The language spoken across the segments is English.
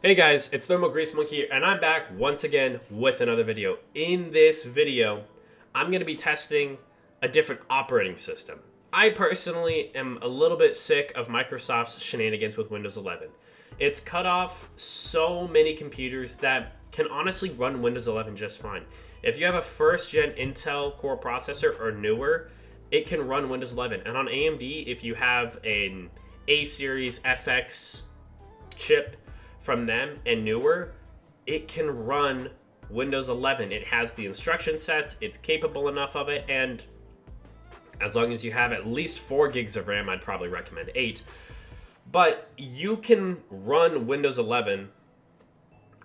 Hey guys, it's Thermal Grease Monkey here, and I'm back once again with another video. In this video, I'm going to be testing a different operating system. I personally am a little bit sick of Microsoft's shenanigans with Windows 11. It's cut off so many computers that can honestly run Windows 11 just fine. If you have a first-gen Intel Core processor or newer, it can run Windows 11. And on AMD, if you have an A-Series FX chip from them and newer, it can run Windows 11. It has the instruction sets, it's capable enough of it, and as long as you have at least 4 gigs of RAM, I'd probably recommend 8. But you can run Windows 11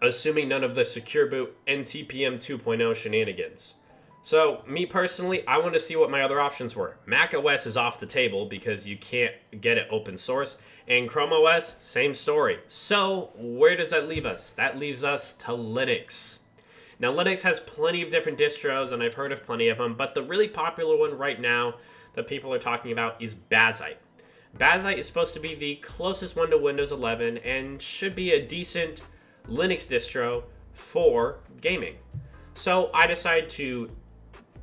assuming none of the Secure Boot and TPM 2.0 shenanigans. So, me personally, I want to see what my other options were. Mac OS is off the table because you can't get it open source. And Chrome OS, same story. So, where does that leave us? That leaves us to Linux. Now, Linux has plenty of different distros, and I've heard of plenty of them, but the really popular one right now that people are talking about is Bazzite. Bazzite is supposed to be the closest one to Windows 11 and should be a decent Linux distro for gaming. So, I decided to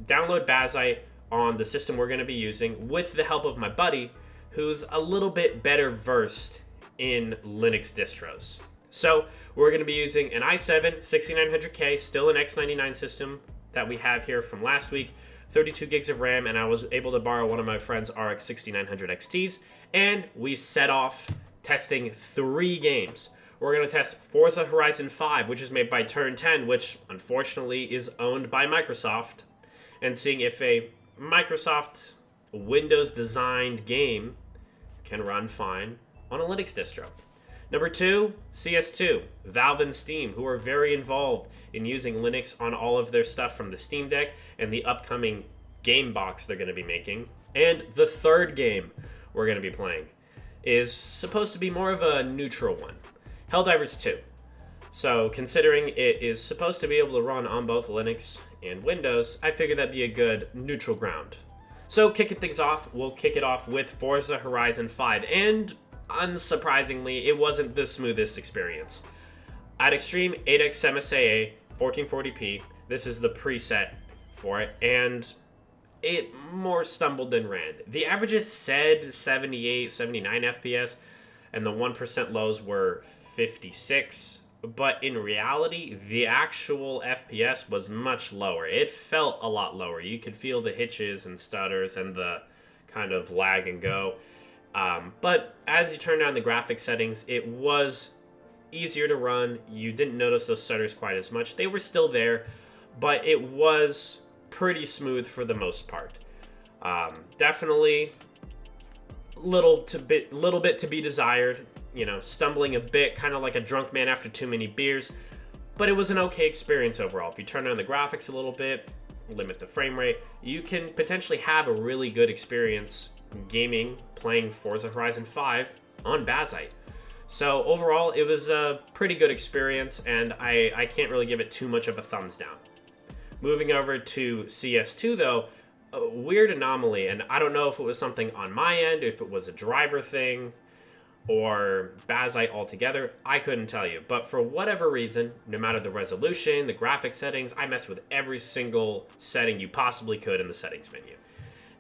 download Bazzite on the system we're going to be using with the help of my buddy, who's a little bit better versed in Linux distros. So we're going to be using an i7 6900K, still an X99 system that we have here from last week, 32 gigs of RAM, and I was able to borrow one of my friend's RX 6900 XTs, and we set off testing 3 games. We're going to test Forza Horizon 5, which is made by Turn 10, which unfortunately is owned by Microsoft, and seeing if a Microsoft Windows designed game can run fine on a Linux distro. Number 2, CS2, Valve and Steam, who are very involved in using Linux on all of their stuff from the Steam Deck and the upcoming game box they're going to be making. And the third game we're going to be playing is supposed to be more of a neutral one, Helldivers 2. So considering it is supposed to be able to run on both Linux and Windows, I figured that'd be a good neutral ground. So kicking things off, we'll kick it off with Forza Horizon 5, and unsurprisingly, it wasn't the smoothest experience. At Extreme 8x MSAA 1440p, this is the preset for it, and it more stumbled than ran. The averages said 78, 79 FPS, and the 1% lows were 56. But in reality, the actual FPS was much lower. It felt a lot lower. You could feel the hitches and stutters and the kind of lag and go. But as you turn down the graphics settings, it was easier to run. You didn't notice those stutters quite as much. They were still there, but it was pretty smooth for the most part. Definitely little bit to be desired. You know, stumbling a bit, kind of like a drunk man after too many beers, but it was an okay experience overall. If you turn on the graphics a little bit, limit the frame rate, you can potentially have a really good experience gaming, playing Forza Horizon 5 on Bazzite. So overall, it was a pretty good experience, and I can't really give it too much of a thumbs down. Moving over to CS2 though, a weird anomaly, and I don't know if it was something on my end, if it was a driver thing, or Bazzite altogether, I couldn't tell you. But for whatever reason, no matter the resolution, the graphics settings, I messed with every single setting you possibly could in the settings menu.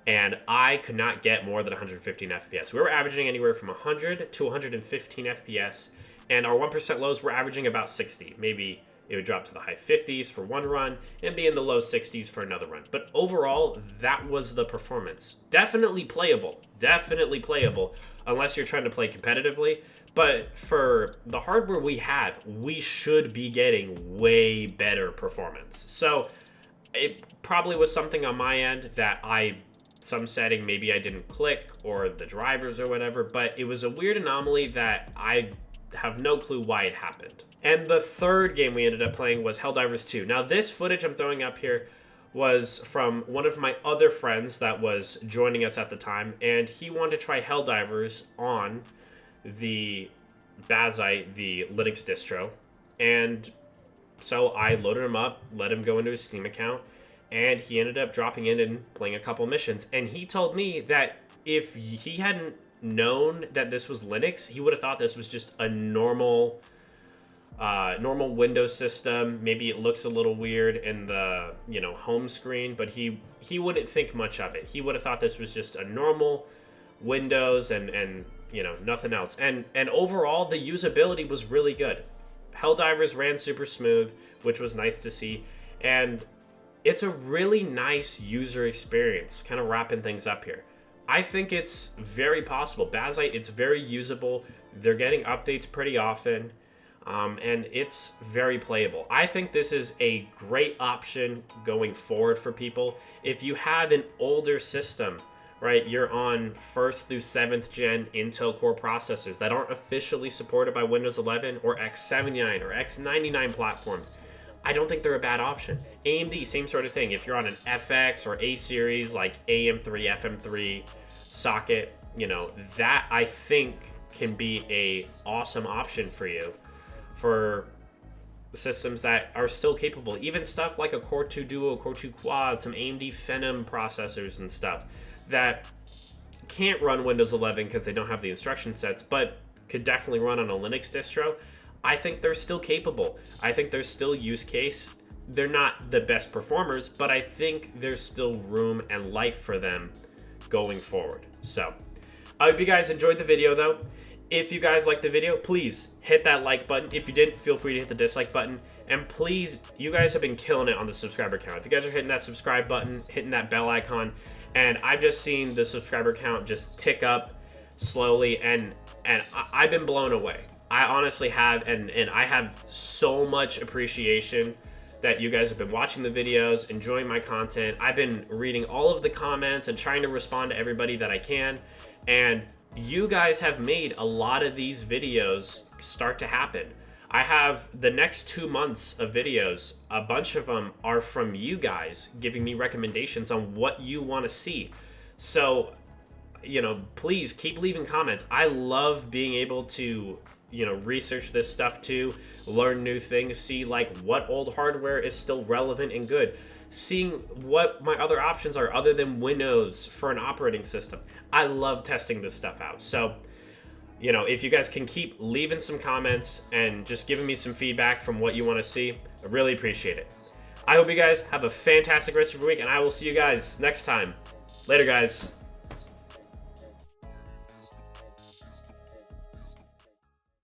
And I could not get more than 115 FPS. We were averaging anywhere from 100 to 115 FPS, and our 1% lows were averaging about 60. Maybe it would drop to the high 50s for one run and be in the low 60s for another run. But overall, that was the performance. Definitely playable, unless you're trying to play competitively. But for the hardware we have, we should be getting way better performance. So it probably was something on my end that some setting maybe I didn't click, or the drivers or whatever, but it was a weird anomaly that I have no clue why it happened. And the third game we ended up playing was Helldivers 2. Now this footage I'm throwing up here was from one of my other friends that was joining us at the time, and he wanted to try Helldivers on the Bazzite, the Linux distro, and so I loaded him up, let him go into his Steam account, and he ended up dropping in and playing a couple missions. And he told me that if he hadn't known that this was Linux, he would have thought this was just a normal normal Windows system. Maybe it looks a little weird in the, you know, home screen, but he wouldn't think much of it. He would have thought this was just a normal Windows and you know, nothing else. And overall, the usability was really good. Helldivers ran super smooth, which was nice to see. And it's a really nice user experience, kind of wrapping things up here. I think it's very possible. Bazzite, it's very usable. They're getting updates pretty often. And it's very playable. I think this is a great option going forward for people. If you have an older system, right, you're on 1st through 7th gen Intel Core processors that aren't officially supported by Windows 11 or X79 or X99 platforms, I don't think they're a bad option. AMD, same sort of thing. If you're on an FX or A series like AM3, FM3 socket, you know, that I think can be a awesome option for you for systems that are still capable. Even stuff like a Core 2 Duo, Core 2 Quad, some AMD Phenom processors and stuff that can't run Windows 11 because they don't have the instruction sets, but could definitely run on a Linux distro. I think they're still capable. I think there's still use case. They're not the best performers, but I think there's still room and life for them going forward. So I hope you guys enjoyed the video though. If you guys liked the video, please hit that like button. If you didn't, feel free to hit the dislike button. And please, you guys have been killing it on the subscriber count. If you guys are hitting that subscribe button, hitting that bell icon, and I've just seen the subscriber count just tick up slowly, and I've been blown away. I honestly have, and I have so much appreciation that you guys have been watching the videos, enjoying my content. I've been reading all of the comments and trying to respond to everybody that I can, and you guys have made a lot of these videos start to happen. I have the next 2 months of videos, a bunch of them are from you guys giving me recommendations on what you want to see. So, you know, please keep leaving comments. I love being able to, you know, research this stuff too, learn new things, see like what old hardware is still relevant and good, seeing what my other options are other than Windows for an operating system. I love testing this stuff out. So, you know, if you guys can keep leaving some comments and just giving me some feedback from what you want to see, I really appreciate it. I hope you guys have a fantastic rest of your week, and I will see you guys next time. Later, guys.